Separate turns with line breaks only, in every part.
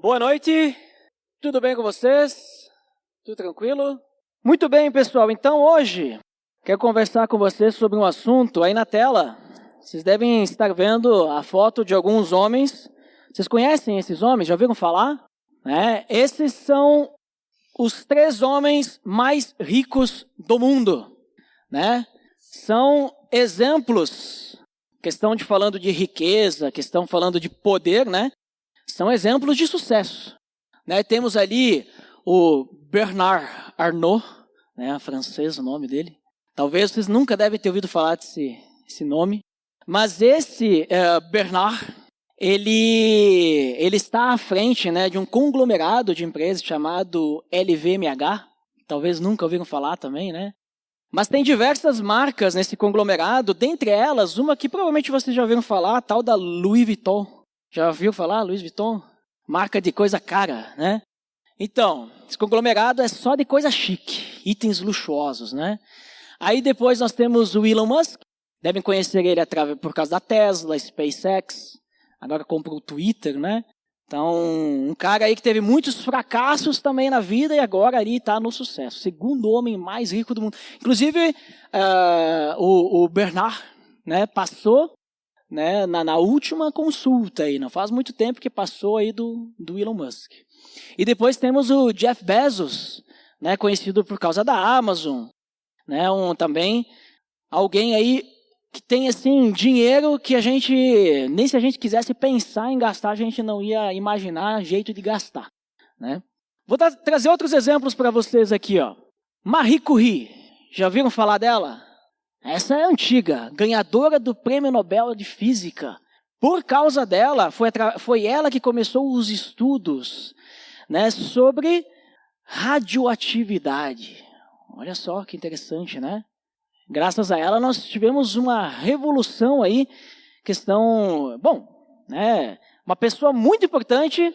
Boa noite, tudo bem com vocês? Tudo tranquilo? Muito bem, pessoal, então hoje quero conversar com vocês sobre um assunto aí na tela. Vocês devem estar vendo a foto de alguns homens. Vocês conhecem esses homens? Já ouviram falar? Esses são os 3 homens mais ricos do mundo. São exemplos, questão de falando de riqueza, questão falando de poder, são exemplos de sucesso. Temos ali o Bernard Arnault, francês o nome dele. Talvez vocês nunca devem ter ouvido falar desse nome. Mas esse Bernard, ele está à frente de um conglomerado de empresas chamado LVMH. Talvez nunca ouviram falar também, Mas tem diversas marcas nesse conglomerado, dentre elas, uma que provavelmente vocês já ouviram falar, a tal da Louis Vuitton. Já ouviu falar Louis Vuitton? Marca de coisa cara, Então, esse conglomerado é só de coisa chique, itens luxuosos, Aí depois nós temos o Elon Musk, devem conhecer ele por causa da Tesla, SpaceX, agora comprou o Twitter, Então, um cara aí que teve muitos fracassos também na vida e agora ali está no sucesso. Segundo homem mais rico do mundo. Inclusive, o Bernard passou na última consulta aí, não faz muito tempo que passou aí do Elon Musk. E depois temos o Jeff Bezos, conhecido por causa da Amazon, também alguém aí que tem assim dinheiro que a gente, nem se a gente quisesse pensar em gastar, a gente não ia imaginar jeito de gastar, Vou trazer outros exemplos para vocês aqui, ó. Marie Curie, já ouviram falar dela? Essa é antiga, ganhadora do Prêmio Nobel de Física. Por causa dela, foi ela que começou os estudos sobre radioatividade. Olha só que interessante, Graças a ela, nós tivemos uma revolução aí, uma pessoa muito importante,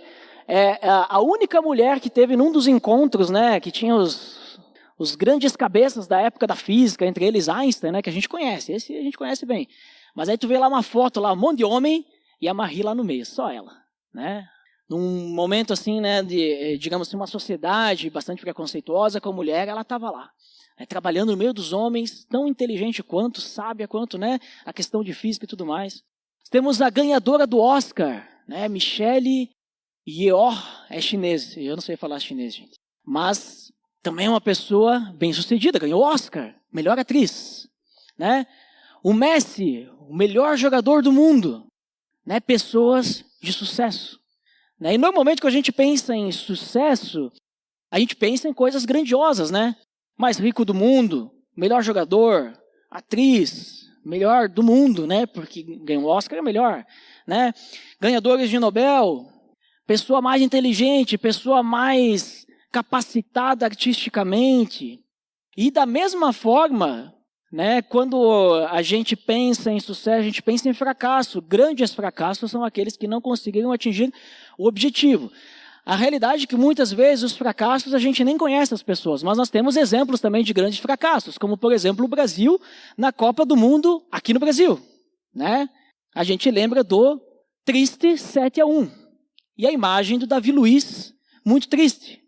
a única mulher que teve num dos encontros, que tinha os grandes cabeças da época da física, entre eles Einstein, que a gente conhece, esse a gente conhece bem. Mas aí tu vê lá uma foto, lá, um monte de homem, e a Marie lá no meio, só ela, Num momento assim, de, digamos assim, uma sociedade bastante preconceituosa com a mulher, ela estava lá. Trabalhando no meio dos homens, tão inteligente quanto, sábia quanto, a questão de física e tudo mais. Temos a ganhadora do Oscar, Michelle Yeoh, é chinês, eu não sei falar chinês, gente. Mas também é uma pessoa bem-sucedida, ganhou Oscar, melhor atriz, O Messi, o melhor jogador do mundo, pessoas de sucesso. E normalmente quando a gente pensa em sucesso, a gente pensa em coisas grandiosas, Mais rico do mundo, melhor jogador, atriz, melhor do mundo, Porque ganhou o Oscar é melhor, Ganhadores de Nobel, pessoa mais inteligente, pessoa mais capacitada artisticamente. E da mesma forma, quando a gente pensa em sucesso, a gente pensa em fracasso. Grandes fracassos são aqueles que não conseguiram atingir o objetivo. A realidade é que muitas vezes os fracassos a gente nem conhece as pessoas, mas nós temos exemplos também de grandes fracassos, como por exemplo o Brasil na Copa do Mundo aqui no Brasil. A gente lembra do triste 7-1 e a imagem do Davi Luiz, muito triste,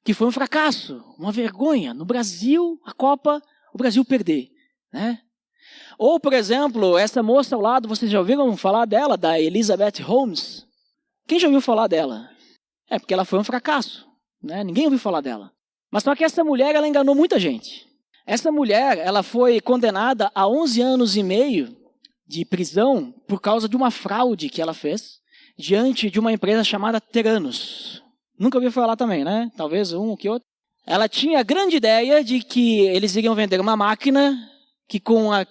que foi um fracasso, uma vergonha. No Brasil, a Copa, o Brasil perder. Ou, por exemplo, essa moça ao lado, vocês já ouviram falar dela, da Elizabeth Holmes? Quem já ouviu falar dela? É porque ela foi um fracasso, Ninguém ouviu falar dela. Mas só que essa mulher, ela enganou muita gente. Essa mulher, ela foi condenada a 11 anos e meio de prisão por causa de uma fraude que ela fez diante de uma empresa chamada Theranos. Nunca ouviu falar também, Talvez um ou que outro. Ela tinha a grande ideia de que eles iriam vender uma máquina que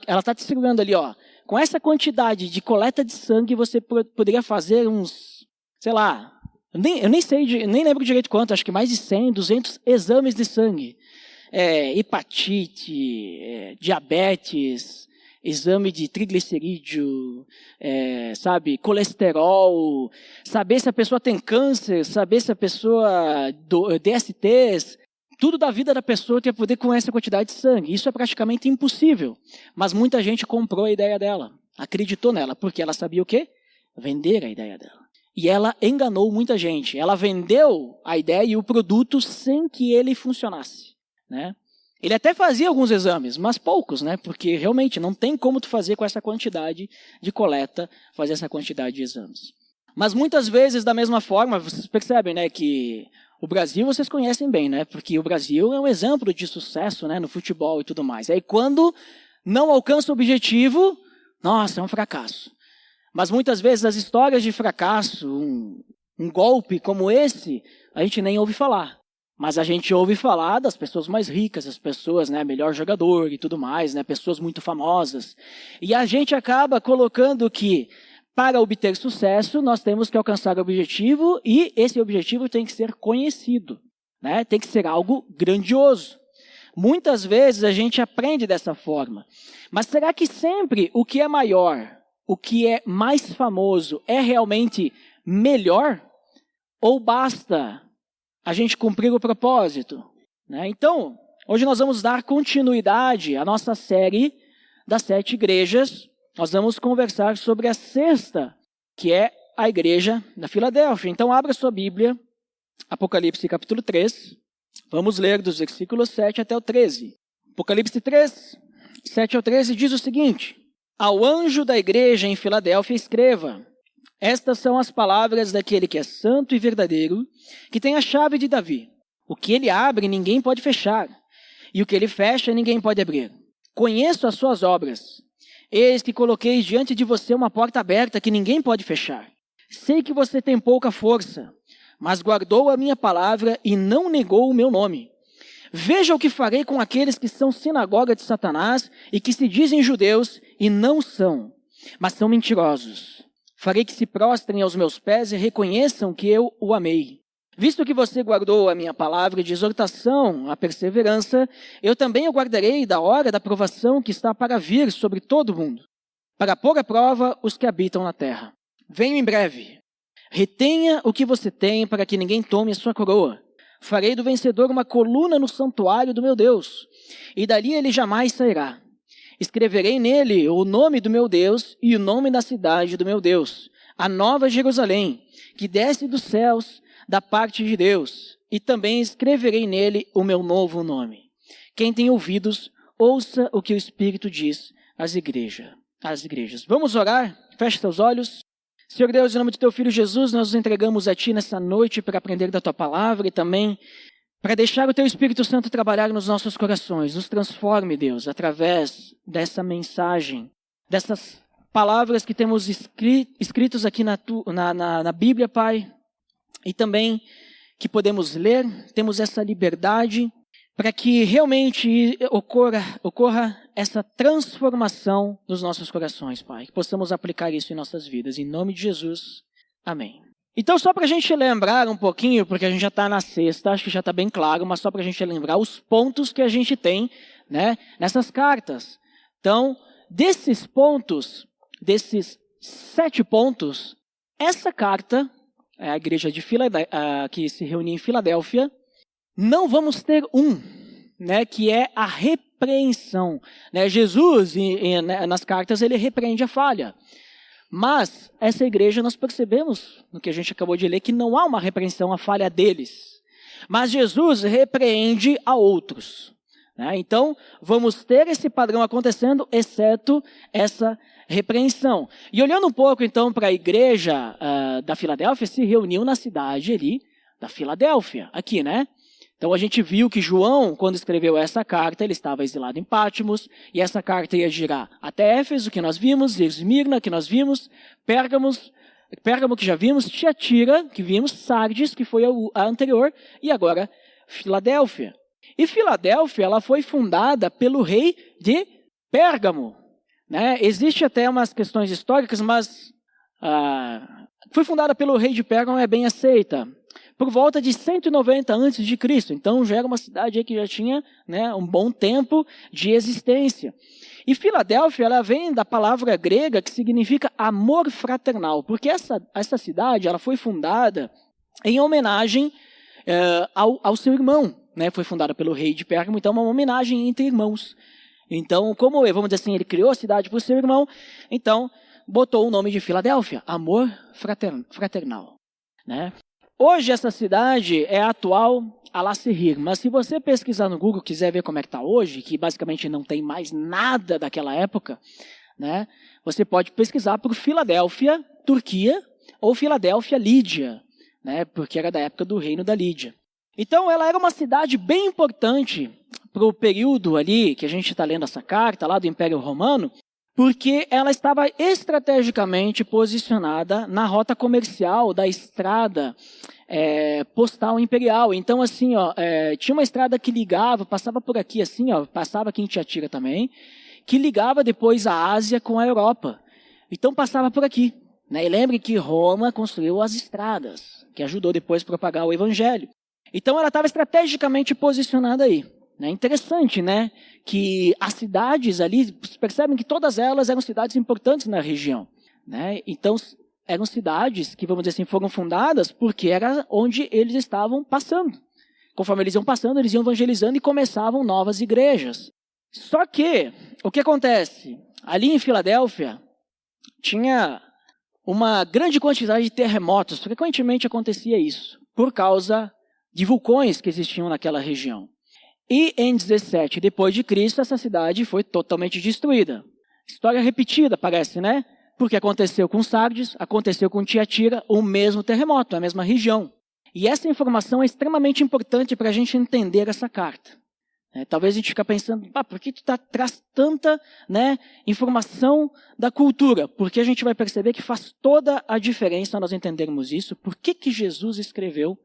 ela está te segurando ali, ó. Com essa quantidade de coleta de sangue, você poderia fazer uns, sei lá, eu nem lembro direito quanto, acho que mais de 100, 200 exames de sangue. Hepatite, diabetes, exame de triglicerídeo, colesterol, saber se a pessoa tem câncer, saber se a pessoa DSTs, tudo da vida da pessoa tem a poder com essa quantidade de sangue. Isso é praticamente impossível, mas muita gente comprou a ideia dela, acreditou nela, porque ela sabia o quê? Vender a ideia dela. E ela enganou muita gente. Ela vendeu a ideia e o produto sem que ele funcionasse, né? Ele até fazia alguns exames, mas poucos, né? Porque realmente não tem como tu fazer com essa quantidade de coleta, fazer essa quantidade de exames. Mas muitas vezes, da mesma forma, vocês percebem, né, que o Brasil vocês conhecem bem, né? Porque o Brasil é um exemplo de sucesso, né, no futebol e tudo mais. Aí quando não alcança o objetivo, nossa, é um fracasso. Mas muitas vezes as histórias de fracasso, um golpe como esse, a gente nem ouve falar. Mas a gente ouve falar das pessoas mais ricas, as pessoas, né, melhor jogador e tudo mais, né, pessoas muito famosas. E a gente acaba colocando que para obter sucesso nós temos que alcançar o objetivo e esse objetivo tem que ser conhecido, né, tem que ser algo grandioso. Muitas vezes a gente aprende dessa forma. Mas será que sempre o que é maior, o que é mais famoso é realmente melhor? Ou basta a gente cumprir o propósito, né? Então, hoje nós vamos dar continuidade à nossa série das 7 igrejas. Nós vamos conversar sobre a 6ª, que é a igreja da Filadélfia. Então, abra sua Bíblia, Apocalipse capítulo 3. Vamos ler dos versículos 7 até o 13. Apocalipse 3, 7 ao 13 diz o seguinte: Ao anjo da igreja em Filadélfia escreva: Estas são as palavras daquele que é santo e verdadeiro, que tem a chave de Davi. O que ele abre, ninguém pode fechar, e o que ele fecha, ninguém pode abrir. Conheço as suas obras. Eis que coloquei diante de você uma porta aberta que ninguém pode fechar. Sei que você tem pouca força, mas guardou a minha palavra e não negou o meu nome. Veja o que farei com aqueles que são sinagoga de Satanás e que se dizem judeus e não são, mas são mentirosos. Farei que se prostrem aos meus pés e reconheçam que eu o amei. Visto que você guardou a minha palavra de exortação à perseverança, eu também o guardarei da hora da provação que está para vir sobre todo o mundo, para pôr à prova os que habitam na terra. Venho em breve. Retenha o que você tem para que ninguém tome a sua coroa. Farei do vencedor uma coluna no santuário do meu Deus, e dali ele jamais sairá. Escreverei nele o nome do meu Deus e o nome da cidade do meu Deus, a nova Jerusalém, que desce dos céus da parte de Deus, e também escreverei nele o meu novo nome. Quem tem ouvidos, ouça o que o Espírito diz às igrejas. Vamos orar? Feche seus olhos. Senhor Deus, em nome do Teu Filho Jesus, nós nos entregamos a Ti nessa noite para aprender da Tua palavra e também para deixar o Teu Espírito Santo trabalhar nos nossos corações. Nos transforme, Deus, através dessa mensagem, dessas palavras que temos escritos aqui na Bíblia, Pai, e também que podemos ler, temos essa liberdade para que realmente ocorra essa transformação nos nossos corações, Pai. Que possamos aplicar isso em nossas vidas. Em nome de Jesus. Amém. Então, só para a gente lembrar um pouquinho, porque a gente já está na 6ª, acho que já está bem claro, mas só para a gente lembrar os pontos que a gente tem, né, nessas cartas. Então, desses pontos, desses 7 pontos, essa carta, a igreja de que se reunia em Filadélfia, não vamos ter né, que é a repreensão. Né? Jesus, nas cartas, ele repreende a falha. Mas essa igreja, nós percebemos, no que a gente acabou de ler, que não há uma repreensão à falha deles. Mas Jesus repreende a outros. Né? Então, vamos ter esse padrão acontecendo, exceto essa repreensão. E olhando um pouco, então, para a igreja da Filadélfia, se reuniu na cidade ali da Filadélfia, aqui, né? Então a gente viu que João, quando escreveu essa carta, ele estava exilado em Patmos, e essa carta ia girar até Éfeso, que nós vimos, Esmirna, que nós vimos, Pérgamo, que já vimos, Tiatira, que vimos, Sardes, que foi a anterior, e agora Filadélfia. E Filadélfia, ela foi fundada pelo rei de Pérgamo. Né? Existe até umas questões históricas, mas foi fundada pelo rei de Pérgamo, é bem aceita. Por volta de 190 a.C. Então já era uma cidade que já tinha, né, um bom tempo de existência. E Filadélfia, ela vem da palavra grega que significa amor fraternal, porque essa cidade ela foi fundada em homenagem ao seu irmão. Né? Foi fundada pelo rei de Pérgamo, então uma homenagem entre irmãos. Então, como, vamos dizer assim, ele criou a cidade para o seu irmão, então botou o nome de Filadélfia, amor fraternal, né? Hoje essa cidade é a atual Al-Serrir, mas se você pesquisar no Google, quiser ver como é que está hoje, que basicamente não tem mais nada daquela época, né? Você pode pesquisar por Filadélfia, Turquia, ou Filadélfia, Lídia, né? Porque era da época do reino da Lídia. Então ela era uma cidade bem importante para o período ali, que a gente está lendo essa carta lá do Império Romano, porque ela estava estrategicamente posicionada na rota comercial da estrada postal imperial. Então, assim, tinha uma estrada que ligava, passava por aqui, assim, passava aqui em Tiatira também, que ligava depois a Ásia com a Europa. Então, passava por aqui, né? E lembre que Roma construiu as estradas, que ajudou depois a propagar o evangelho. Então, ela estava estrategicamente posicionada aí. É interessante, né, que as cidades ali, percebem que todas elas eram cidades importantes na região, né? Então, eram cidades que, vamos dizer assim, foram fundadas porque era onde eles estavam passando. Conforme eles iam passando, eles iam evangelizando e começavam novas igrejas. Só que, o que acontece? Ali em Filadélfia, tinha uma grande quantidade de terremotos. Frequentemente acontecia isso, por causa de vulcões que existiam naquela região. E em 17 depois de Cristo, essa cidade foi totalmente destruída. História repetida, parece, né? Porque aconteceu com Sardes, aconteceu com Tiatira, o mesmo terremoto, a mesma região. E essa informação é extremamente importante para a gente entender essa carta. Talvez a gente fique pensando, por que tu traz tanta, né, informação da cultura? Porque a gente vai perceber que faz toda a diferença nós entendermos isso. Por que que Jesus escreveu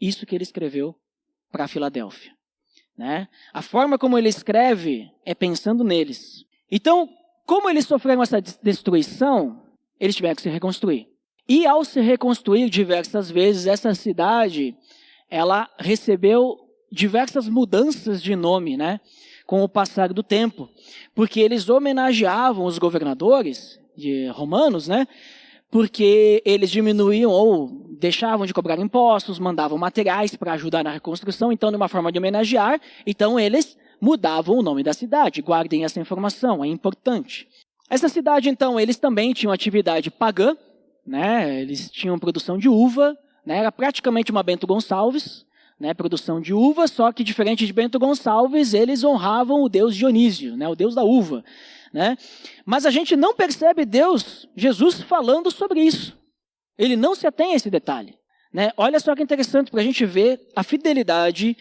isso que ele escreveu para Filadélfia? Né? A forma como ele escreve é pensando neles. Então, como eles sofreram essa destruição, eles tiveram que se reconstruir. E ao se reconstruir diversas vezes, essa cidade, ela recebeu diversas mudanças de nome, né? Com o passar do tempo. Porque eles homenageavam os governadores romanos, né? Porque eles diminuíam ou deixavam de cobrar impostos, mandavam materiais para ajudar na reconstrução, então, de uma forma de homenagear, então eles mudavam o nome da cidade. Guardem essa informação, é importante. Essa cidade, então, eles também tinham atividade pagã, né? Eles tinham produção de uva, né? Era praticamente uma Bento Gonçalves, né? Produção de uva, só que diferente de Bento Gonçalves, eles honravam o deus Dionísio, né? O deus da uva. Né? Mas a gente não percebe Jesus falando sobre isso. Ele não se atém a esse detalhe. Né? Olha só que interessante para a gente ver a fidelidade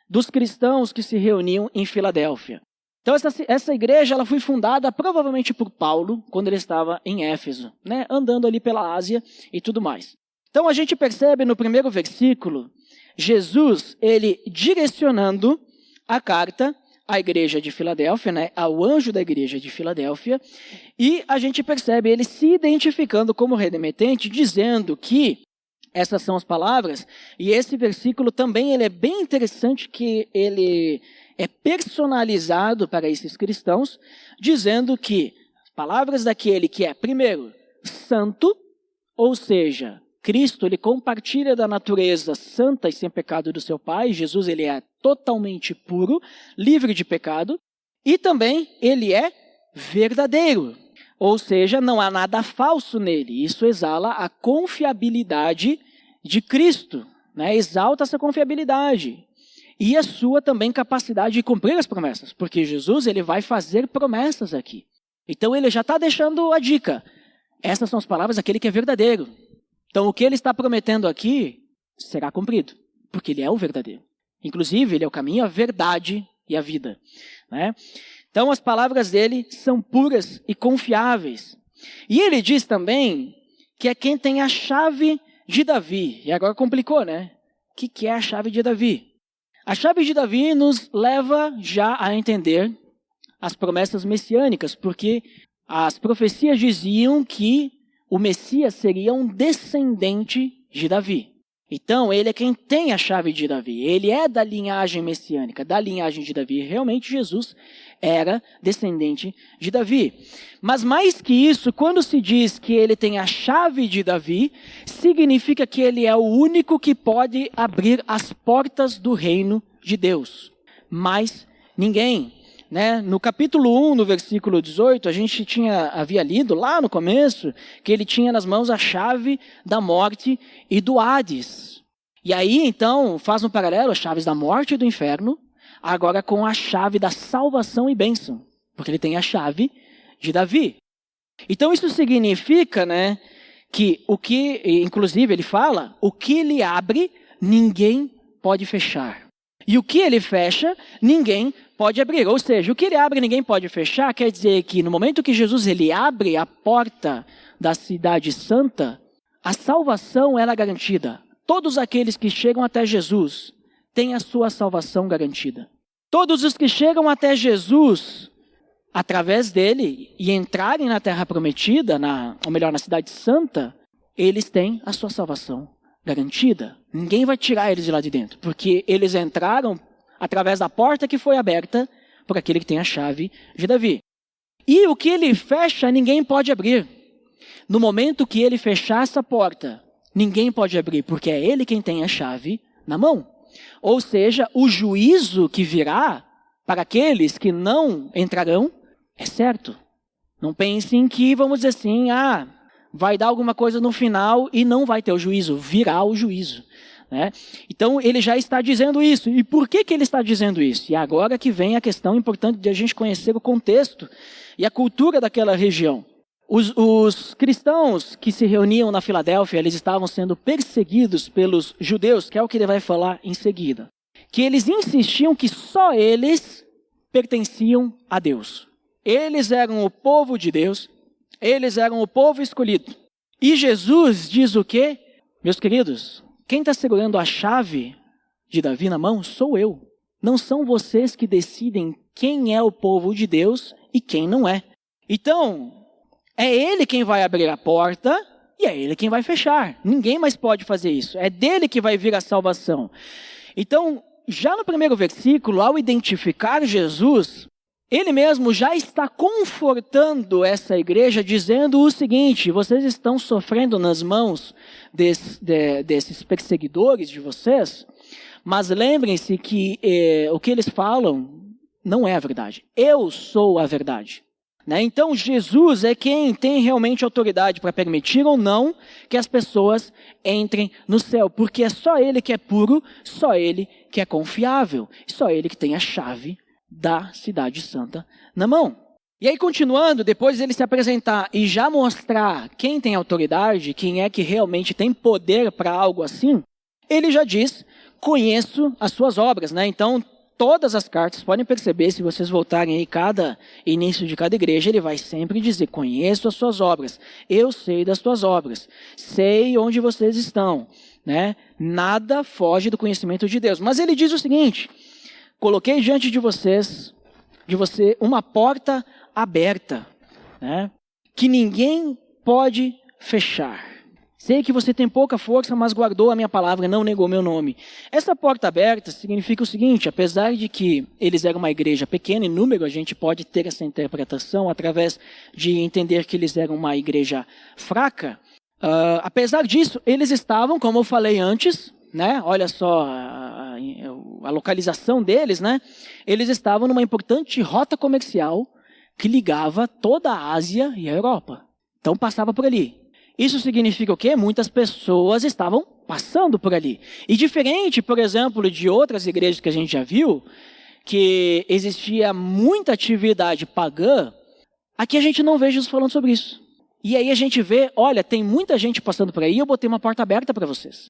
dos cristãos que se reuniam em Filadélfia. Então essa igreja ela foi fundada provavelmente por Paulo, quando ele estava em Éfeso, né? Andando ali pela Ásia e tudo mais. Então a gente percebe no primeiro versículo, Jesus ele direcionando a carta à igreja de Filadélfia, né, ao anjo da igreja de Filadélfia, e a gente percebe ele se identificando como remetente, dizendo que essas são as palavras, e esse versículo também ele é bem interessante, que ele é personalizado para esses cristãos, dizendo que as palavras daquele que é, primeiro, santo, ou seja, Cristo, ele compartilha da natureza santa e sem pecado do seu Pai. Jesus, ele é totalmente puro, livre de pecado. E também, ele é verdadeiro. Ou seja, não há nada falso nele. Isso exala a confiabilidade de Cristo, né? Exalta essa confiabilidade. E a sua também capacidade de cumprir as promessas. Porque Jesus, ele vai fazer promessas aqui. Então, ele já está deixando a dica. Essas são as palavras daquele que é verdadeiro. Então, o que ele está prometendo aqui será cumprido, porque ele é o verdadeiro. Inclusive, ele é o caminho, a verdade e a vida. Né? Então, as palavras dele são puras e confiáveis. E ele diz também que é quem tem a chave de Davi. E agora complicou, né? O que é a chave de Davi? A chave de Davi nos leva já a entender as promessas messiânicas, porque as profecias diziam que o Messias seria um descendente de Davi. Então, ele é quem tem a chave de Davi. Ele é da linhagem messiânica, da linhagem de Davi. Realmente, Jesus era descendente de Davi. Mas mais que isso, quando se diz que ele tem a chave de Davi, significa que ele é o único que pode abrir as portas do reino de Deus. Mas ninguém. né? No capítulo 1, no versículo 18, a gente havia lido lá no começo que ele tinha nas mãos a chave da morte e do Hades. E aí, então, faz um paralelo, as chaves da morte e do inferno, agora com a chave da salvação e bênção, porque ele tem a chave de Davi. Então isso significa, né, inclusive ele fala, o que ele abre, ninguém pode fechar. E o que ele fecha, ninguém pode abrir. Ou seja, o que ele abre, ninguém pode fechar, quer dizer que no momento que Jesus ele abre a porta da cidade santa, a salvação ela é garantida. Todos aqueles que chegam até Jesus têm a sua salvação garantida. Todos os que chegam até Jesus através dele e entrarem na terra prometida, ou melhor, na cidade santa, eles têm a sua salvação garantida. Ninguém vai tirar eles de lá de dentro, porque eles entraram através da porta que foi aberta por aquele que tem a chave de Davi. E o que ele fecha, ninguém pode abrir. No momento que ele fechar essa porta, ninguém pode abrir, porque é ele quem tem a chave na mão. Ou seja, o juízo que virá para aqueles que não entrarão é certo. Não pensem que, vamos dizer assim, vai dar alguma coisa no final e não vai ter o juízo, virá o juízo. Né? Então ele já está dizendo isso. E por que ele está dizendo isso? E agora que vem a questão importante de a gente conhecer o contexto e a cultura daquela região. Os cristãos que se reuniam na Filadélfia, eles estavam sendo perseguidos pelos judeus, que é o que ele vai falar em seguida. Que eles insistiam que só eles pertenciam a Deus. Eles eram o povo de Deus, eles eram o povo escolhido. E Jesus diz o quê? Meus queridos, quem está segurando a chave de Davi na mão sou eu. Não são vocês que decidem quem é o povo de Deus e quem não é. Então, é ele quem vai abrir a porta e é ele quem vai fechar. Ninguém mais pode fazer isso. É dele que vai vir a salvação. Então, já no primeiro versículo, ao identificar Jesus, ele mesmo já está confortando essa igreja, dizendo o seguinte: vocês estão sofrendo nas mãos desses perseguidores de vocês, mas lembrem-se que o que eles falam não é a verdade. Eu sou a verdade. Né? Então Jesus é quem tem realmente autoridade para permitir ou não que as pessoas entrem no céu, porque é só ele que é puro, só ele que é confiável, só ele que tem a chave da cidade santa na mão. E aí continuando, depois ele se apresentar e já mostrar quem tem autoridade, quem é que realmente tem poder para algo assim, ele já diz, conheço as suas obras, né? Então todas as cartas, podem perceber, se vocês voltarem aí cada início de cada igreja, ele vai sempre dizer, conheço as suas obras, eu sei das tuas obras, sei onde vocês estão, né? Nada foge do conhecimento de Deus. Mas ele diz o seguinte: coloquei diante de você uma porta aberta, né? Que ninguém pode fechar. Sei que você tem pouca força, mas guardou a minha palavra e não negou meu nome. Essa porta aberta significa o seguinte: apesar de que eles eram uma igreja pequena em número, a gente pode ter essa interpretação através de entender que eles eram uma igreja fraca. Apesar disso, eles estavam, como eu falei antes, né? Olha só a localização deles, né? Eles estavam numa importante rota comercial que ligava toda a Ásia e a Europa. Então passava por ali. Isso significa o quê? Muitas pessoas estavam passando por ali. E diferente, por exemplo, de outras igrejas que a gente já viu, que existia muita atividade pagã, aqui a gente não vê Jesus falando sobre isso. E aí a gente vê, olha, tem muita gente passando por aí, eu botei uma porta aberta para vocês.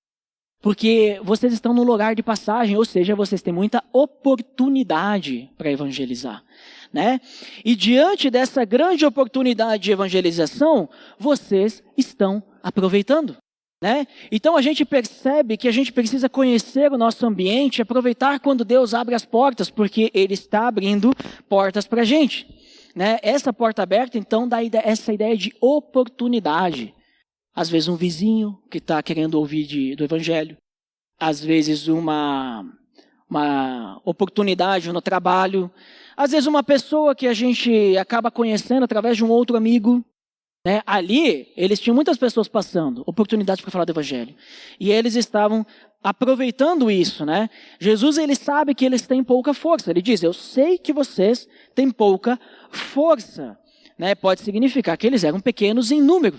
Porque vocês estão no lugar de passagem, ou seja, vocês têm muita oportunidade para evangelizar, né? E diante dessa grande oportunidade de evangelização, vocês estão aproveitando, né? Então a gente percebe que a gente precisa conhecer o nosso ambiente, aproveitar quando Deus abre as portas, porque Ele está abrindo portas para a gente, né? Essa porta aberta, então, dá essa ideia de oportunidade. Às vezes um vizinho que está querendo ouvir do evangelho. Às vezes uma oportunidade no trabalho. Às vezes uma pessoa que a gente acaba conhecendo através de um outro amigo. Né? Ali, eles tinham muitas pessoas passando, oportunidades para falar do evangelho. E eles estavam aproveitando isso, né? Jesus, ele sabe que eles têm pouca força. Ele diz, eu sei que vocês têm pouca força. Né? Pode significar que eles eram pequenos em número.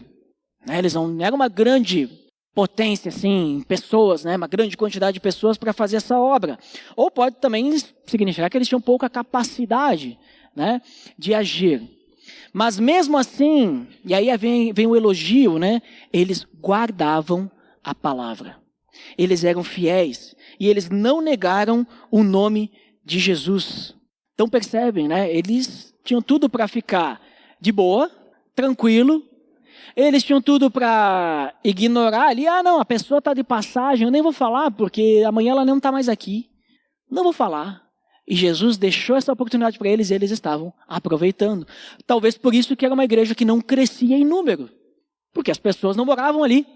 Né? Eles não eram uma grande potência, assim, pessoas, né? Uma grande quantidade de pessoas para fazer essa obra. Ou pode também significar que eles tinham pouca capacidade, né, de agir. Mas mesmo assim, e aí vem o elogio, né? Eles guardavam a palavra. Eles eram fiéis e eles não negaram o nome de Jesus. Então percebem, né? Eles tinham tudo para ficar de boa, tranquilo. Eles tinham tudo para ignorar ali. Ah, não, a pessoa está de passagem, eu nem vou falar porque amanhã ela não está mais aqui. Não vou falar. E Jesus deixou essa oportunidade para eles e eles estavam aproveitando. Talvez por isso que era uma igreja que não crescia em número. Porque as pessoas não moravam ali,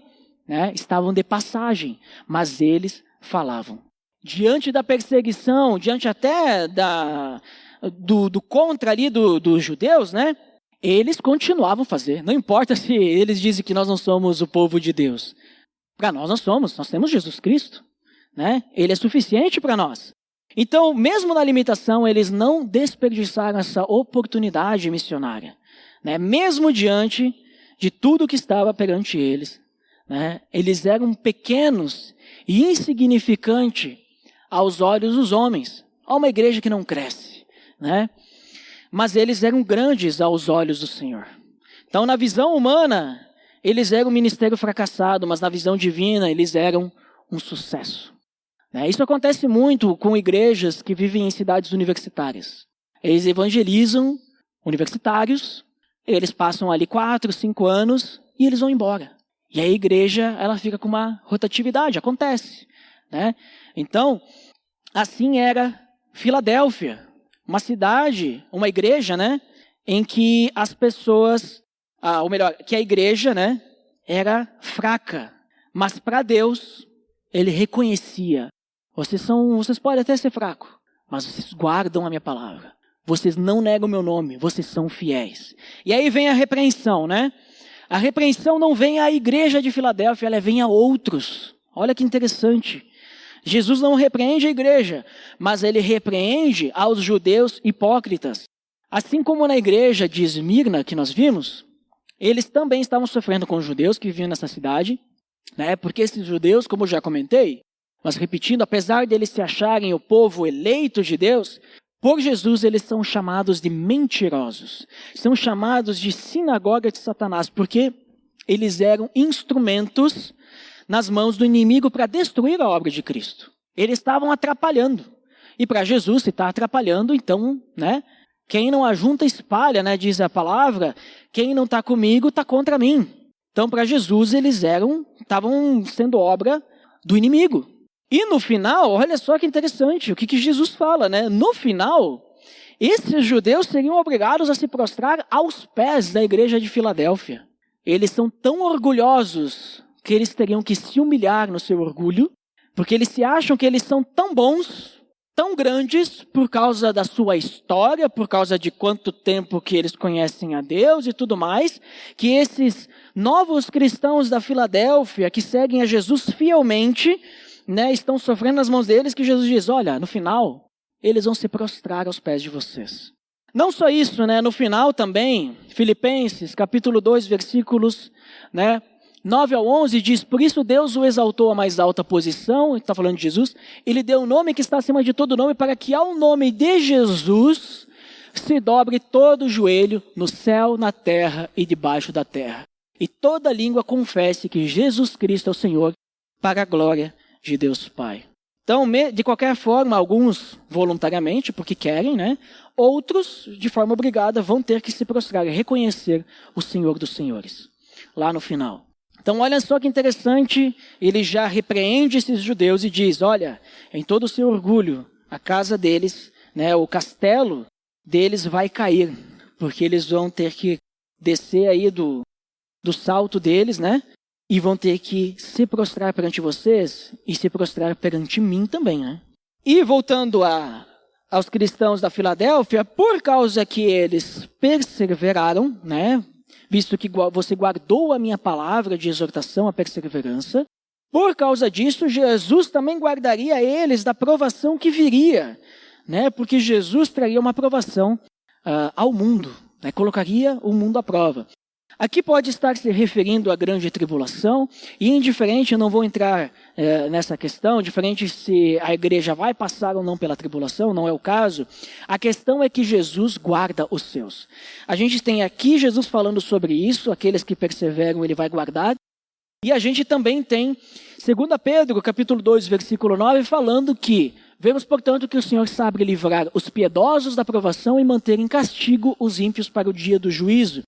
né? Estavam de passagem. Mas eles falavam. Diante da perseguição, diante até do contra ali dos judeus, né? Eles continuavam a fazer. Não importa se eles dizem que nós não somos o povo de Deus. Para nós somos. Nós temos Jesus Cristo, né? Ele é suficiente para nós. Então, mesmo na limitação, eles não desperdiçaram essa oportunidade missionária. Né? Mesmo diante de tudo que estava perante eles. Né? Eles eram pequenos e insignificantes aos olhos dos homens. Há uma igreja que não cresce. Né? Mas eles eram grandes aos olhos do Senhor. Então, na visão humana, eles eram um ministério fracassado, mas na visão divina, eles eram um sucesso. Isso acontece muito com igrejas que vivem em cidades universitárias. Eles evangelizam universitários, eles passam ali 4, 5 anos e eles vão embora. E a igreja, ela fica com uma rotatividade, acontece. Né? Então, assim era Filadélfia, uma cidade, uma igreja, né, em que as pessoas, ou melhor, que a igreja, né, era fraca. Mas para Deus, ele reconhecia. Vocês podem até ser fracos, mas vocês guardam a minha palavra. Vocês não negam o meu nome, vocês são fiéis. E aí vem a repreensão, né? A repreensão não vem à igreja de Filadélfia, ela vem a outros. Olha que interessante. Jesus não repreende a igreja, mas ele repreende aos judeus hipócritas. Assim como na igreja de Esmirna, que nós vimos, eles também estavam sofrendo com os judeus que viviam nessa cidade, né? Porque esses judeus, como eu já comentei, mas repetindo, apesar deles se acharem o povo eleito de Deus, por Jesus eles são chamados de mentirosos. São chamados de sinagoga de Satanás, porque eles eram instrumentos nas mãos do inimigo para destruir a obra de Cristo. Eles estavam atrapalhando. E para Jesus, se está atrapalhando, então, né? Quem não ajunta, espalha, né? Diz a palavra. Quem não está comigo, está contra mim. Então, para Jesus, eles estavam sendo obra do inimigo. E no final, olha só que interessante, o que Jesus fala, né? No final, esses judeus seriam obrigados a se prostrar aos pés da igreja de Filadélfia. Eles são tão orgulhosos que eles teriam que se humilhar no seu orgulho, porque eles se acham que eles são tão bons, tão grandes, por causa da sua história, por causa de quanto tempo que eles conhecem a Deus e tudo mais, que esses novos cristãos da Filadélfia, que seguem a Jesus fielmente, né, estão sofrendo nas mãos deles, que Jesus diz, olha, no final, eles vão se prostrar aos pés de vocês. Não só isso, né, no final também, Filipenses, capítulo 2, versículos, né, 9 ao 11, diz, por isso Deus o exaltou à mais alta posição, está falando de Jesus, ele deu o nome que está acima de todo nome, para que ao nome de Jesus se dobre todo o joelho no céu, na terra e debaixo da terra. E toda língua confesse que Jesus Cristo é o Senhor, para a glória de Deus Pai. Então, de qualquer forma, alguns voluntariamente, porque querem, né? Outros, de forma obrigada, vão ter que se prostrar e reconhecer o Senhor dos Senhores, lá no final. Então, olha só que interessante, ele já repreende esses judeus e diz, olha, em todo o seu orgulho, a casa deles, né, o castelo deles vai cair, porque eles vão ter que descer aí do salto deles, né? E vão ter que se prostrar perante vocês e se prostrar perante mim também, né? E voltando aos cristãos da Filadélfia, por causa que eles perseveraram, né? Visto que você guardou a minha palavra de exortação à perseverança, Por causa disso, Jesus também guardaria eles da provação que viria, né? Porque Jesus traria uma provação ao mundo, né? Colocaria o mundo à prova. Aqui pode estar se referindo à grande tribulação, e indiferente, eu não vou entrar nessa questão, diferente se a igreja vai passar ou não pela tribulação, não é o caso. A questão é que Jesus guarda os seus. A gente tem aqui Jesus falando sobre isso, aqueles que perseveram ele vai guardar. E a gente também tem 2 Pedro, capítulo 2, versículo 9, falando que vemos, portanto, que o Senhor sabe livrar os piedosos da provação e manter em castigo os ímpios para o dia do juízo.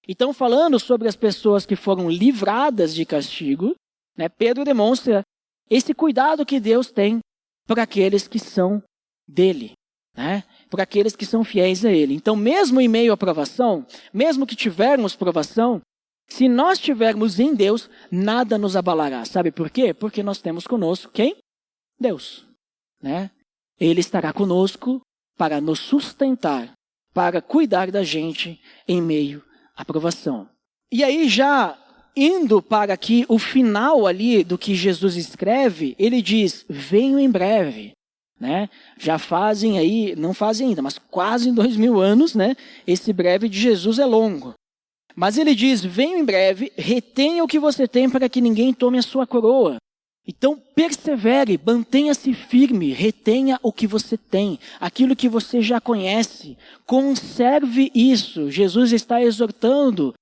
Então, falando sobre as pessoas que foram livradas de castigo, né, Pedro demonstra esse cuidado que Deus tem para aqueles que são dele, né, para aqueles que são fiéis a ele. Então, mesmo em meio à provação, mesmo que tivermos provação, se nós estivermos em Deus, nada nos abalará. Sabe por quê? Porque nós temos conosco quem? Deus, né? Ele estará conosco para nos sustentar, para cuidar da gente em meio à provação. E aí, já indo para aqui o final ali do que Jesus escreve, ele diz, venho em breve. Né? Já fazem aí, não fazem ainda, mas quase 2000 anos, né? Esse breve de Jesus é longo. Mas ele diz, venho em breve, retenha o que você tem para que ninguém tome a sua coroa. Então persevere, mantenha-se firme, retenha o que você tem, aquilo que você já conhece, conserve isso. Jesus está exortando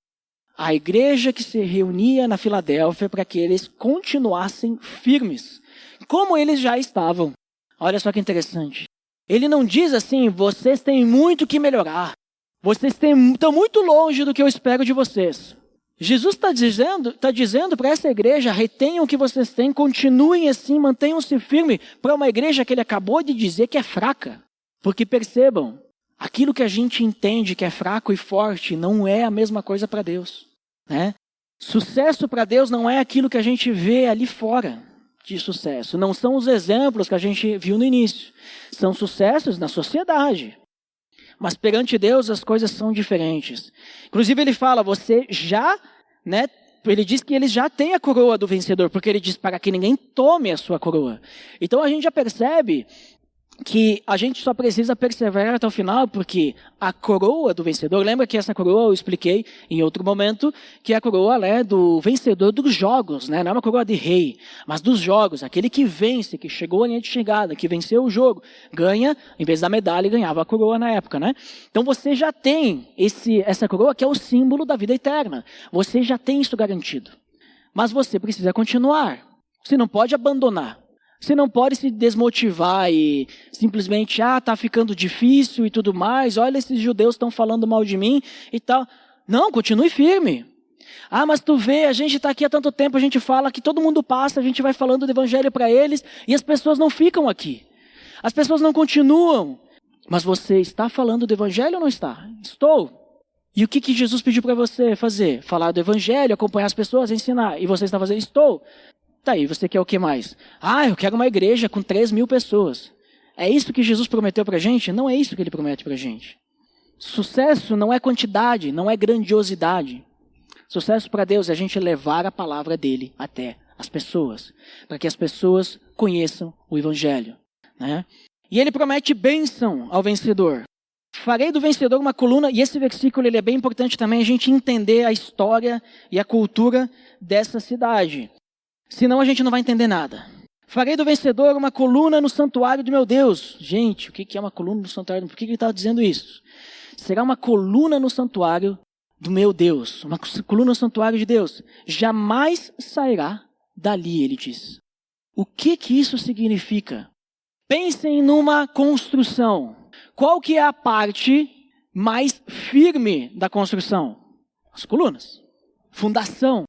a igreja que se reunia na Filadélfia para que eles continuassem firmes, como eles já estavam. Olha só que interessante. Ele não diz assim, vocês têm muito que melhorar. Vocês estão muito longe do que eu espero de vocês. Jesus está dizendo para essa igreja, retenham o que vocês têm, continuem assim, mantenham-se firmes para uma igreja que ele acabou de dizer que é fraca. Porque percebam, aquilo que a gente entende que é fraco e forte não é a mesma coisa para Deus. Né? Sucesso para Deus não é aquilo que a gente vê ali fora de sucesso. Não são os exemplos que a gente viu no início. São sucessos na sociedade. Mas perante Deus as coisas são diferentes. Inclusive ele fala, você já, né? Ele diz que eles já têm a coroa do vencedor, porque ele diz para que ninguém tome a sua coroa. Então a gente já percebe que a gente só precisa perseverar até o final, porque a coroa do vencedor, lembra que essa coroa eu expliquei em outro momento, que a coroa é do vencedor dos jogos, né? Não é uma coroa de rei, mas dos jogos, aquele que vence, que chegou à linha de chegada, que venceu o jogo, ganha, em vez da medalha, ganhava a coroa na época, né? Então você já tem essa coroa que é o símbolo da vida eterna, você já tem isso garantido, mas você precisa continuar, você não pode abandonar. Você não pode se desmotivar e simplesmente, tá ficando difícil e tudo mais, olha, esses judeus estão falando mal de mim e tal. Não, continue firme. Mas tu vê, a gente está aqui há tanto tempo, a gente fala que todo mundo passa, a gente vai falando do evangelho para eles e as pessoas não ficam aqui. As pessoas não continuam. Mas você está falando do evangelho ou não está? Estou. E o que Jesus pediu para você fazer? Falar do evangelho, acompanhar as pessoas, ensinar. E você está fazendo? Estou. Tá aí, você quer o que mais? Eu quero uma igreja com 3.000 pessoas. É isso que Jesus prometeu pra gente? Não é isso que ele promete pra gente. Sucesso não é quantidade, não é grandiosidade. Sucesso para Deus é a gente levar a palavra dele até as pessoas, para que as pessoas conheçam o evangelho, né? E ele promete bênção ao vencedor. Farei do vencedor uma coluna, e esse versículo ele é bem importante também a gente entender a história e a cultura dessa cidade. Senão a gente não vai entender nada. Farei do vencedor uma coluna no santuário do meu Deus. Gente, o que é uma coluna no santuário? Por que ele está dizendo isso? Será uma coluna no santuário do meu Deus. Uma coluna no santuário de Deus. Jamais sairá dali, ele diz. O que isso significa? Pensem numa construção. Qual que é a parte mais firme da construção? As colunas. Fundação.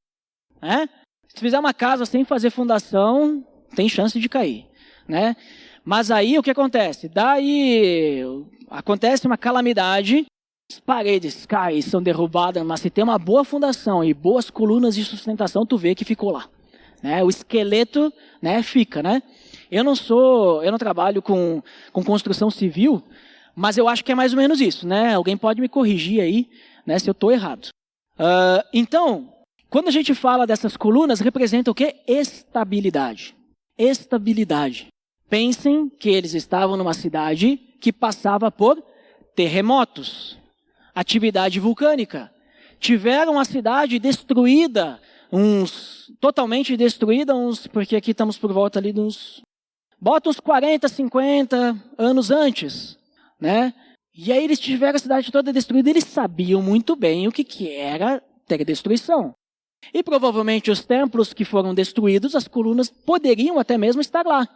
Né? Se fizer uma casa sem fazer fundação, tem chance de cair, né? Mas aí o que acontece? Daí acontece uma calamidade, as paredes caem, são derrubadas, mas se tem uma boa fundação e boas colunas de sustentação, tu vê que ficou lá, né? O esqueleto, né, fica, né? Eu não trabalho com construção civil, mas eu acho que é mais ou menos isso, né? Alguém pode me corrigir aí, né, se eu estou errado. Então, Quando a gente fala dessas colunas, representa o quê? Estabilidade. Estabilidade. Pensem que eles estavam numa cidade que passava por terremotos, atividade vulcânica. Tiveram a cidade destruída, totalmente destruída, porque aqui estamos por volta ali de uns 40, 50 anos antes, né? E aí eles tiveram a cidade toda destruída, eles sabiam muito bem o que era ter destruição. E provavelmente os templos que foram destruídos, as colunas poderiam até mesmo estar lá,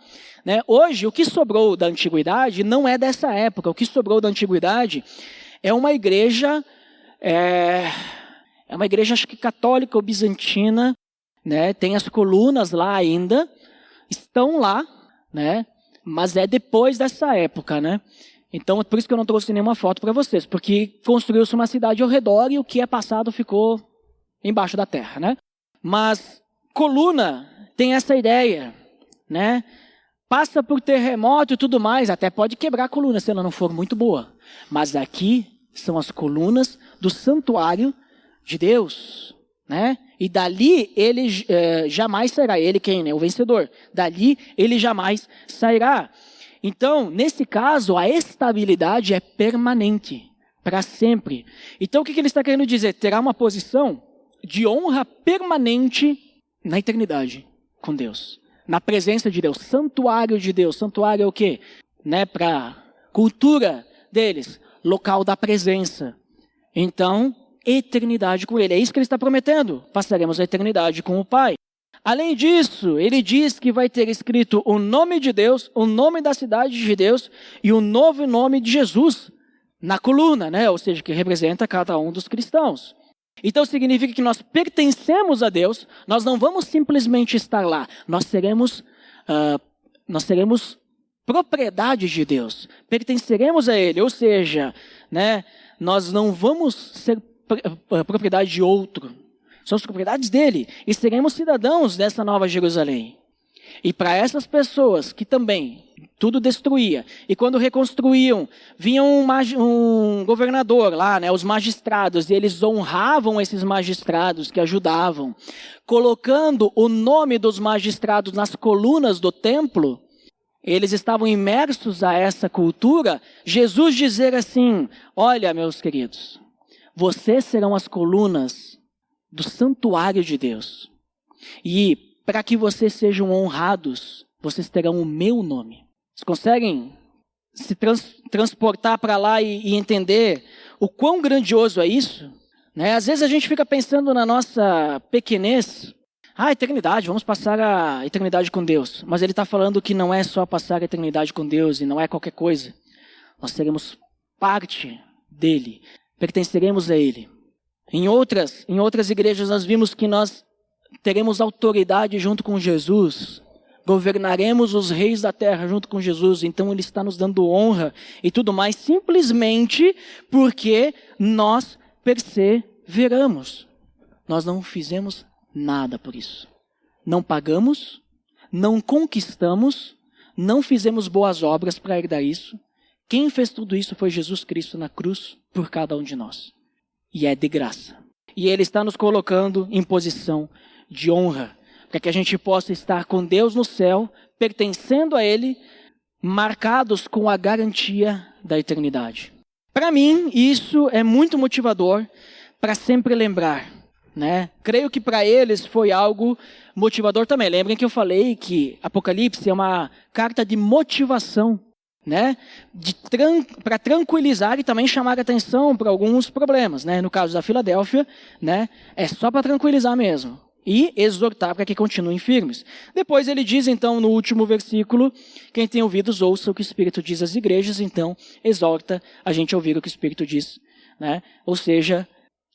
né? Hoje, o que sobrou da antiguidade não é dessa época. O que sobrou da antiguidade é uma igreja, acho que católica ou bizantina, né? Tem as colunas lá ainda, estão lá, né? Mas é depois dessa época, né? Então, por isso que eu não trouxe nenhuma foto para vocês, porque construiu-se uma cidade ao redor e o que é passado ficou embaixo da terra, né? Mas coluna tem essa ideia, né? Passa por terremoto e tudo mais, até pode quebrar a coluna se ela não for muito boa. Mas aqui são as colunas do santuário de Deus, né? E dali ele jamais sairá. Ele quem é o vencedor. Dali ele jamais sairá. Então, nesse caso, a estabilidade é permanente, para sempre. Então, o que ele está querendo dizer? Terá uma posição de honra permanente na eternidade com Deus, na presença de Deus, santuário de Deus. Santuário é o quê? Né, para cultura deles, local da presença. Então, eternidade com Ele. É isso que Ele está prometendo. Passaremos a eternidade com o Pai. Além disso, Ele diz que vai ter escrito o nome de Deus, o nome da cidade de Deus e o novo nome de Jesus na coluna, né? Ou seja, que representa cada um dos cristãos. Então significa que nós pertencemos a Deus, nós não vamos simplesmente estar lá, nós seremos propriedade de Deus, pertenceremos a Ele, ou seja, né, nós não vamos ser propriedade de outro, somos propriedades dele e seremos cidadãos dessa nova Jerusalém. E para essas pessoas que também tudo destruía, e quando reconstruíam, vinha um governador lá, né, os magistrados, e eles honravam esses magistrados que ajudavam, colocando o nome dos magistrados nas colunas do templo. Eles estavam imersos a essa cultura. Jesus dizer assim: olha, meus queridos, vocês serão as colunas do santuário de Deus. E para que vocês sejam honrados, vocês terão o meu nome. Vocês conseguem se transportar para lá e entender o quão grandioso é isso? Né? Às vezes a gente fica pensando na nossa pequenez. Eternidade, vamos passar a eternidade com Deus. Mas ele está falando que não é só passar a eternidade com Deus e não é qualquer coisa. Nós seremos parte dele, pertenceremos a ele. Em outras igrejas nós vimos que nós teremos autoridade junto com Jesus, governaremos os reis da terra junto com Jesus, então Ele está nos dando honra e tudo mais, simplesmente porque nós perseveramos. Nós não fizemos nada por isso. Não pagamos, não conquistamos, não fizemos boas obras para herdar isso. Quem fez tudo isso foi Jesus Cristo na cruz por cada um de nós. E é de graça. E Ele está nos colocando em posição de honra, para que a gente possa estar com Deus no céu, pertencendo a Ele, marcados com a garantia da eternidade. Para mim, isso é muito motivador para sempre lembrar, né? Creio que para eles foi algo motivador também. Lembrem que eu falei que Apocalipse é uma carta de motivação, né? Para tranquilizar e também chamar a atenção para alguns problemas, né? No caso da Filadélfia, né? É só para tranquilizar mesmo. E exortar para que continuem firmes. Depois ele diz, então, no último versículo, quem tem ouvidos, ouça o que o Espírito diz às igrejas. Então, exorta a gente a ouvir o que o Espírito diz, né? Ou seja,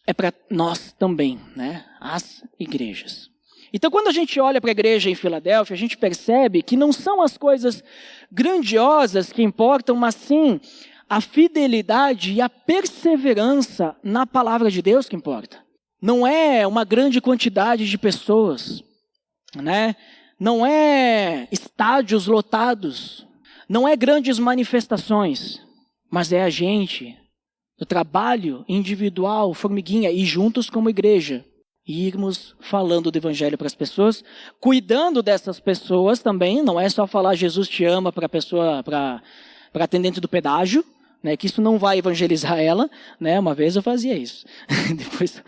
é para nós também, né? As igrejas. Então, quando a gente olha para a igreja em Filadélfia, a gente percebe que não são as coisas grandiosas que importam, mas sim a fidelidade e a perseverança na palavra de Deus que importa. Não é uma grande quantidade de pessoas, né? Não é estádios lotados, não é grandes manifestações, mas é a gente, o trabalho individual, formiguinha, e juntos como igreja, e irmos falando do evangelho para as pessoas, cuidando dessas pessoas também. Não é só falar Jesus te ama para a pessoa, para atendente do pedágio, né, que isso não vai evangelizar ela, né? Uma vez eu fazia isso, depois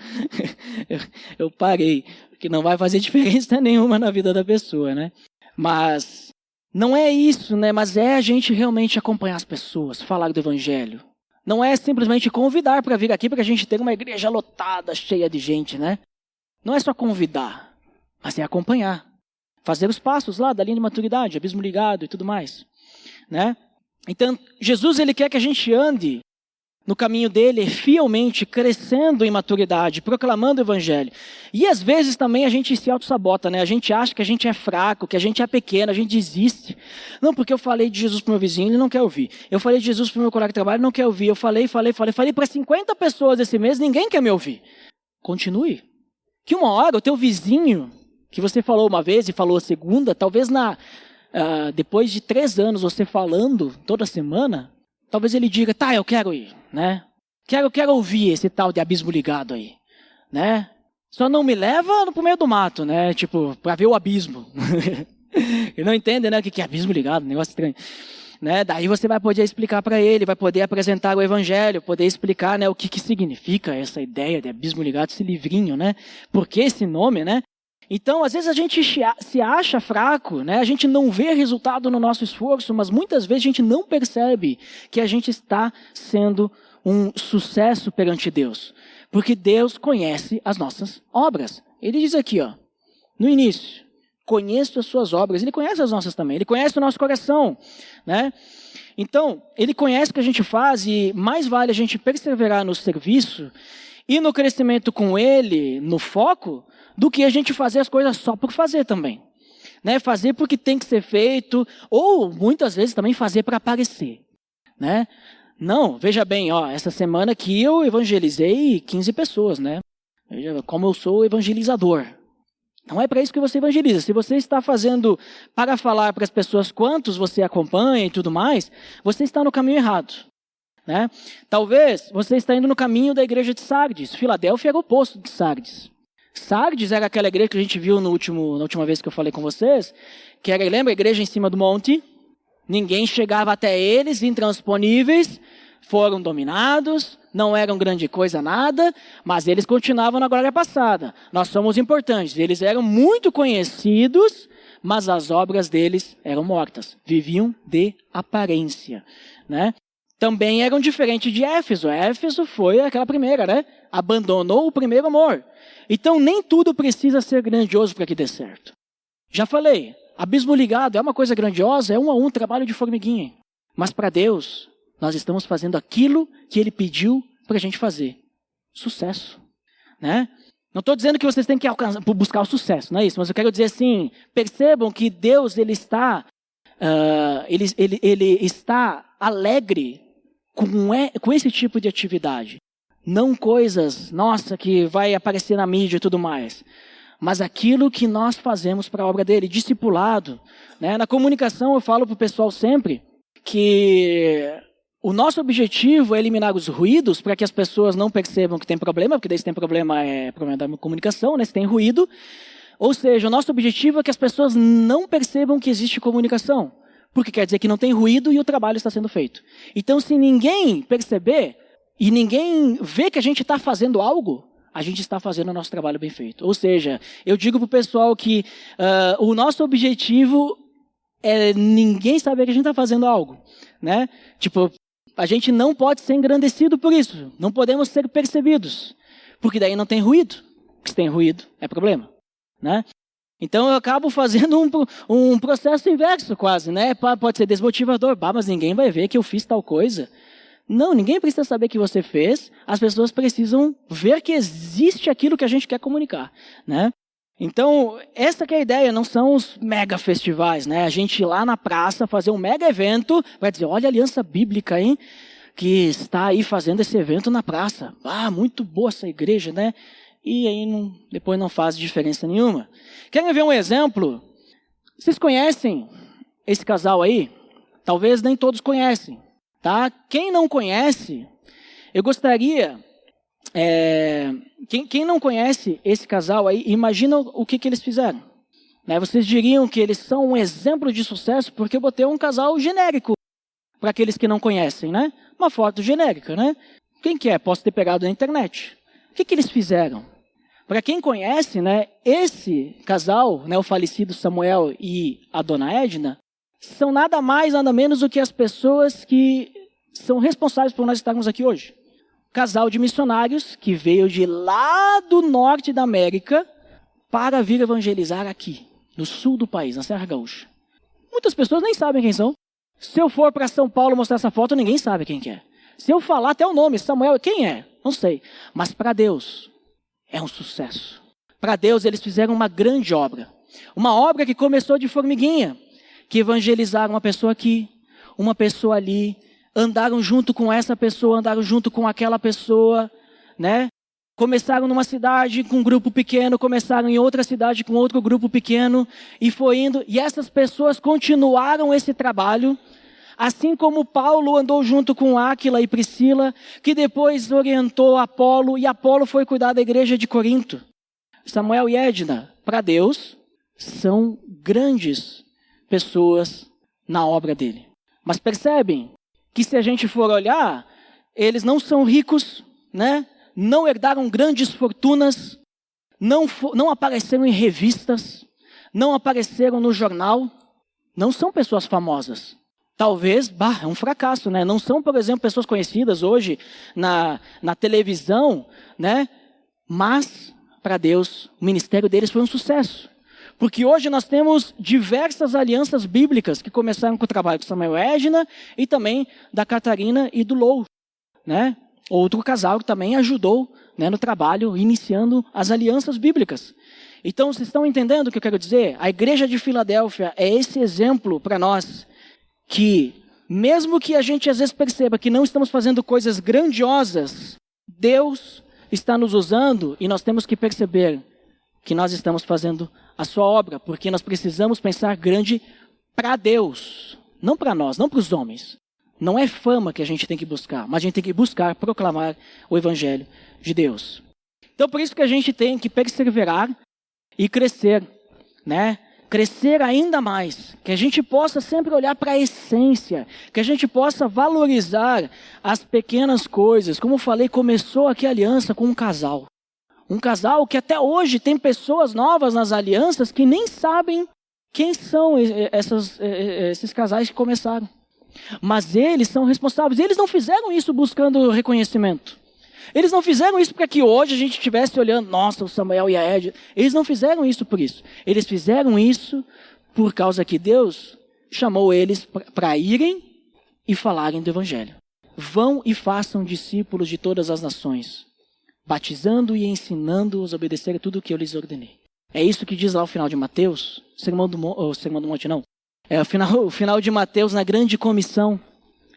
eu parei, porque não vai fazer diferença nenhuma na vida da pessoa, né? Mas não é isso, né? Mas é a gente realmente acompanhar as pessoas, falar do evangelho. Não é simplesmente convidar para vir aqui, para a gente ter uma igreja lotada, cheia de gente, né? Não é só convidar, mas é acompanhar. Fazer os passos lá da linha de maturidade, abismo ligado e tudo mais, né? Então, Jesus, ele quer que a gente ande no caminho dele, fielmente, crescendo em maturidade, proclamando o evangelho. E às vezes também a gente se auto-sabota, né? A gente acha que a gente é fraco, que a gente é pequeno, a gente desiste. Não, porque eu falei de Jesus para o meu vizinho, ele não quer ouvir. Eu falei de Jesus para o meu colega de trabalho, ele não quer ouvir. Eu falei para 50 pessoas esse mês, ninguém quer me ouvir. Continue. Que uma hora o teu vizinho, que você falou uma vez e falou a segunda, talvez depois de 3 anos você falando toda semana, talvez ele diga, tá, eu quero ir, né? Quero ouvir esse tal de abismo ligado aí, né? Só não me leva pro meio do mato, né? Tipo, para ver o abismo. E não entende, né? O que é abismo ligado, negócio estranho. Né? Daí você vai poder explicar para ele, vai poder apresentar o evangelho, poder explicar, né, o que significa essa ideia de abismo ligado, esse livrinho, né? Por que esse nome, né? Então, às vezes a gente se acha fraco, né? A gente não vê resultado no nosso esforço, mas muitas vezes a gente não percebe que a gente está sendo um sucesso perante Deus. Porque Deus conhece as nossas obras. Ele diz aqui, ó, no início, conheço as suas obras. Ele conhece as nossas também, ele conhece o nosso coração, né? Então, ele conhece o que a gente faz e mais vale a gente perseverar no serviço e no crescimento com ele, no foco, do que a gente fazer as coisas só por fazer também. Né? Fazer porque tem que ser feito, ou muitas vezes também fazer para aparecer. Né? Não, veja bem, ó, essa semana aqui eu evangelizei 15 pessoas, né? Veja como eu sou evangelizador. Não é para isso que você evangeliza. Se você está fazendo para falar para as pessoas quantos você acompanha e tudo mais, você está no caminho errado. Né? Talvez você está indo no caminho da igreja de Sardes. Filadélfia era o oposto de Sardes. Sardes era aquela igreja que a gente viu na última vez que eu falei com vocês, que era, lembra, a igreja em cima do monte? Ninguém chegava até eles, intransponíveis, foram dominados, não eram grande coisa nada, mas eles continuavam na glória passada. Nós somos importantes, eles eram muito conhecidos, mas as obras deles eram mortas, viviam de aparência, né? Também eram diferentes de Éfeso. Éfeso foi aquela primeira, né? Abandonou o primeiro amor. Então, nem tudo precisa ser grandioso para que dê certo. Já falei, abismo ligado é uma coisa grandiosa, é 1 a 1 trabalho de formiguinha. Mas para Deus, nós estamos fazendo aquilo que Ele pediu para a gente fazer. Sucesso. Né? Não estou dizendo que vocês têm que buscar o sucesso, não é isso. Mas eu quero dizer assim, percebam que Deus ele está alegre com esse tipo de atividade. Não coisas, nossa, que vai aparecer na mídia e tudo mais. Mas aquilo que nós fazemos para a obra dele, discipulado. Né? Na comunicação eu falo para o pessoal sempre que o nosso objetivo é eliminar os ruídos para que as pessoas não percebam que tem problema, porque daí se tem problema é problema da comunicação, né? Se tem ruído. Ou seja, o nosso objetivo é que as pessoas não percebam que existe comunicação. Porque quer dizer que não tem ruído e o trabalho está sendo feito. Então, se ninguém perceber e ninguém vê que a gente está fazendo algo, a gente está fazendo o nosso trabalho bem feito. Ou seja, eu digo para o pessoal que o nosso objetivo é ninguém saber que a gente está fazendo algo. Né? Tipo, a gente não pode ser engrandecido por isso. Não podemos ser percebidos. Porque daí não tem ruído. Se tem ruído, é problema. Né? Então eu acabo fazendo um processo inverso quase, né? Pode ser desmotivador, mas ninguém vai ver que eu fiz tal coisa. Não, ninguém precisa saber que você fez, as pessoas precisam ver que existe aquilo que a gente quer comunicar, né? Então, essa que é a ideia, não são os mega festivais, né? A gente ir lá na praça fazer um mega evento, vai dizer, olha a Aliança Bíblica, hein? Que está aí fazendo esse evento na praça. Ah, muito boa essa igreja, né? E aí depois não faz diferença nenhuma. Querem ver um exemplo? Vocês conhecem esse casal aí? Talvez nem todos conhecem. Tá? Quem não conhece, eu gostaria Quem não conhece esse casal aí, imagina o que eles fizeram. Né? Vocês diriam que eles são um exemplo de sucesso porque eu botei um casal genérico para aqueles que não conhecem, né? Uma foto genérica, né? Quem que é? Posso ter pegado na internet. O que eles fizeram? Para quem conhece, né, esse casal, né, o falecido Samuel e a dona Edna, são nada mais, nada menos do que as pessoas que são responsáveis por nós estarmos aqui hoje. Casal de missionários que veio de lá do norte da América para vir evangelizar aqui, no sul do país, na Serra Gaúcha. Muitas pessoas nem sabem quem são. Se eu for para São Paulo mostrar essa foto, ninguém sabe quem que é. Se eu falar até o nome, Samuel, quem é? Não sei. Mas para Deus é um sucesso. Para Deus eles fizeram uma grande obra. Uma obra que começou de formiguinha. Que evangelizaram uma pessoa aqui, uma pessoa ali. Andaram junto com essa pessoa, andaram junto com aquela pessoa. Né? Começaram numa cidade com um grupo pequeno, começaram em outra cidade com outro grupo pequeno. E foi indo. E essas pessoas continuaram esse trabalho. Assim como Paulo andou junto com Áquila e Priscila, que depois orientou Apolo, e Apolo foi cuidar da igreja de Corinto. Samuel e Edna, para Deus, são grandes pessoas na obra dele. Mas percebem que se a gente for olhar, eles não são ricos, né? Não herdaram grandes fortunas, não apareceram em revistas, não apareceram no jornal, não são pessoas famosas. Talvez, é um fracasso, né? Não são, por exemplo, pessoas conhecidas hoje na televisão, né? Mas, para Deus, o ministério deles foi um sucesso. Porque hoje nós temos diversas alianças bíblicas que começaram com o trabalho de Samuel e Edna e também da Catarina e do Lou, né? Outro casal que também ajudou, né, no trabalho, iniciando as alianças bíblicas. Então, vocês estão entendendo o que eu quero dizer? A igreja de Filadélfia é esse exemplo para nós, que mesmo que a gente às vezes perceba que não estamos fazendo coisas grandiosas, Deus está nos usando e nós temos que perceber que nós estamos fazendo a sua obra, porque nós precisamos pensar grande para Deus, não para nós, não para os homens. Não é fama que a gente tem que buscar, mas a gente tem que buscar proclamar o evangelho de Deus. Então por isso que a gente tem que perseverar e crescer, né? Crescer ainda mais, que a gente possa sempre olhar para a essência, que a gente possa valorizar as pequenas coisas. Como eu falei, começou aqui a aliança com um casal que até hoje tem pessoas novas nas alianças que nem sabem quem são esses casais que começaram. Mas eles são responsáveis, eles não fizeram isso buscando reconhecimento. Eles não fizeram isso para que hoje a gente estivesse olhando, nossa, o Samuel e a Edna. Eles não fizeram isso por isso. Eles fizeram isso por causa que Deus chamou eles para irem e falarem do evangelho. Vão e façam discípulos de todas as nações, batizando e ensinando-os a obedecer a tudo o que eu lhes ordenei. É isso que diz lá o final de Mateus, Sermão do Monte não. É o final de Mateus na grande comissão.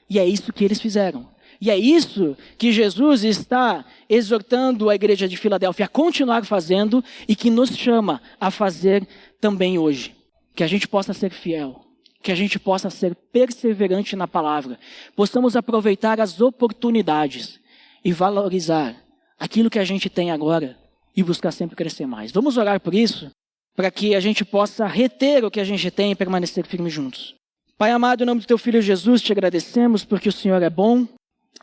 E é isso que eles fizeram. E é isso que Jesus está exortando a igreja de Filadélfia a continuar fazendo e que nos chama a fazer também hoje. Que a gente possa ser fiel, que a gente possa ser perseverante na palavra, possamos aproveitar as oportunidades e valorizar aquilo que a gente tem agora e buscar sempre crescer mais. Vamos orar por isso, para que a gente possa reter o que a gente tem e permanecer firmes juntos. Pai amado, em nome do Teu Filho Jesus, te agradecemos porque o Senhor é bom,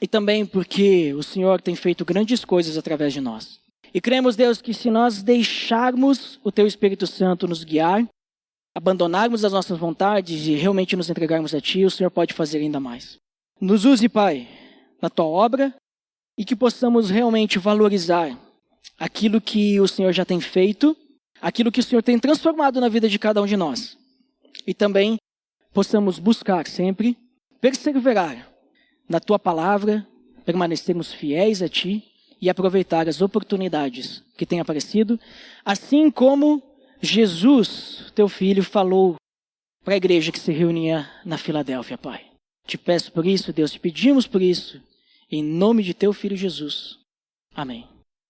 e também porque o Senhor tem feito grandes coisas através de nós. E cremos, Deus, que se nós deixarmos o Teu Espírito Santo nos guiar, abandonarmos as nossas vontades e realmente nos entregarmos a Ti, o Senhor pode fazer ainda mais. Nos use, Pai, na Tua obra e que possamos realmente valorizar aquilo que o Senhor já tem feito, aquilo que o Senhor tem transformado na vida de cada um de nós. E também possamos buscar sempre, perseverar na Tua palavra, permanecermos fiéis a Ti e aproveitar as oportunidades que têm aparecido, assim como Jesus, Teu Filho, falou para a igreja que se reunia na Filadélfia, Pai. Te peço por isso, Deus, te pedimos por isso, em nome de Teu Filho Jesus. Amém.